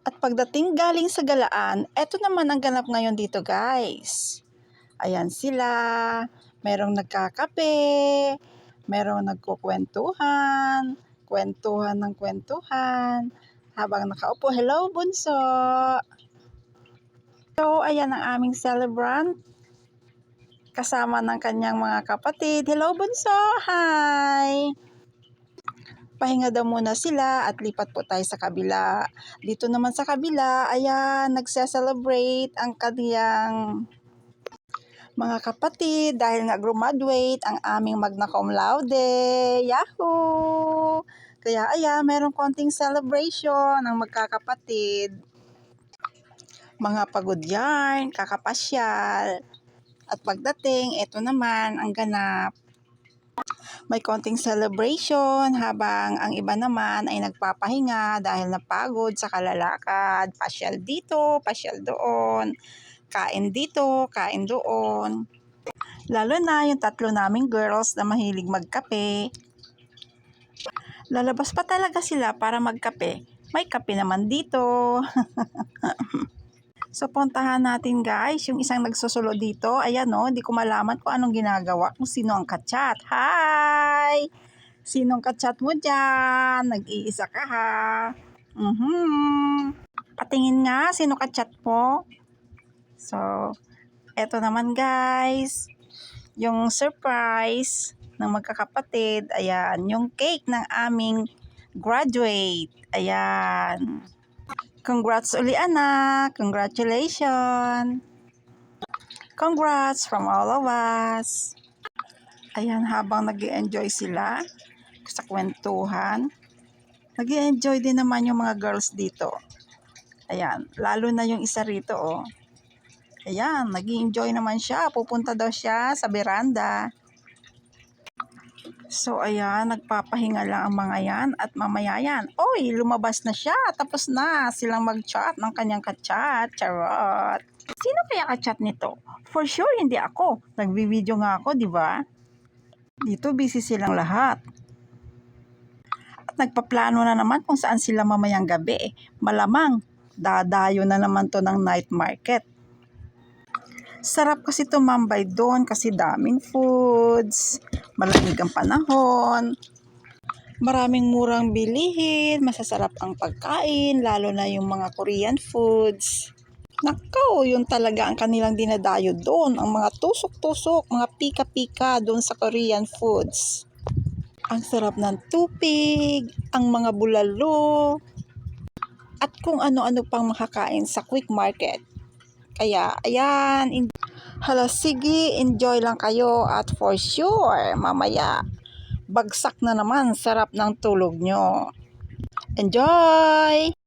At pagdating galing sa galaan, eto naman ang ganap ngayon dito guys. Ayan sila, merong nagkakape, merong nagkukwentuhan, kwentuhan ng kwentuhan, habang nakaupo. Hello bunso! So ayan ang aming celebrant, kasama ng kanyang mga kapatid. Hello bunso! Hi! Pahinga daw muna sila at lipat po tayo sa kabila. Dito naman sa kabila, ayan, nagse-celebrate ang kaniyang mga kapatid dahil nga graduate ang aming magna cum laude. Yahoo! Kaya ayan, merong konting celebration ng magkakapatid. Mga pagod yarn, kakapasyal. At pagdating, eto naman ang ganap. May konting celebration habang ang iba naman ay nagpapahinga dahil napagod sa kalalakad. Pasyal dito, pasyal doon. Kain dito, kain doon. Lalo na yung tatlo naming girls na mahilig magkape. Lalabas pa talaga sila para magkape. May kape naman dito. So, puntahan natin guys, yung isang nagsusulo dito. Ayan o, di ko malaman kung anong ginagawa, kung sino ang kachat. Hi! Sinong kachat mo dyan? Nag-iisa ka ha? Patingin nga, sino kachat mo? So, eto naman guys, yung surprise ng magkakapatid. Ayan, yung cake ng aming graduate. Ayan. Congrats uli anak. Congratulations. Congrats from all of us. Ayan, habang nag-i-enjoy sila sa kwentuhan, nag-i-enjoy din naman yung mga girls dito. Ayan, lalo na yung isa rito oh. Ayan, nag-i-enjoy naman siya. Pupunta daw siya sa veranda. So, ayan, nagpapahinga lang ang mga yan at mamaya yan. Oy, lumabas na siya. Tapos na silang mag-chat ng kanyang kachat. Charot. Sino kaya kachat nito? For sure, hindi ako. Nagbi-video nga ako, di ba? Dito, busy silang lahat. At nagpaplano na naman kung saan sila mamayang gabi. Malamang, dadayo na naman to ng night market. Sarap kasi tumambay doon kasi daming foods, malamig ang panahon, maraming murang bilihin, masasarap ang pagkain, lalo na yung mga Korean foods. Nako, yun talaga ang kanilang dinadayo doon, ang mga tusok-tusok, mga pika-pika doon sa Korean foods. Ang sarap ng tupig, ang mga bulalo, at kung ano-ano pang makakain sa quick market. Kaya, ayan, hala, sige, enjoy lang kayo at for sure, mamaya, bagsak na naman, sarap ng tulog nyo. Enjoy!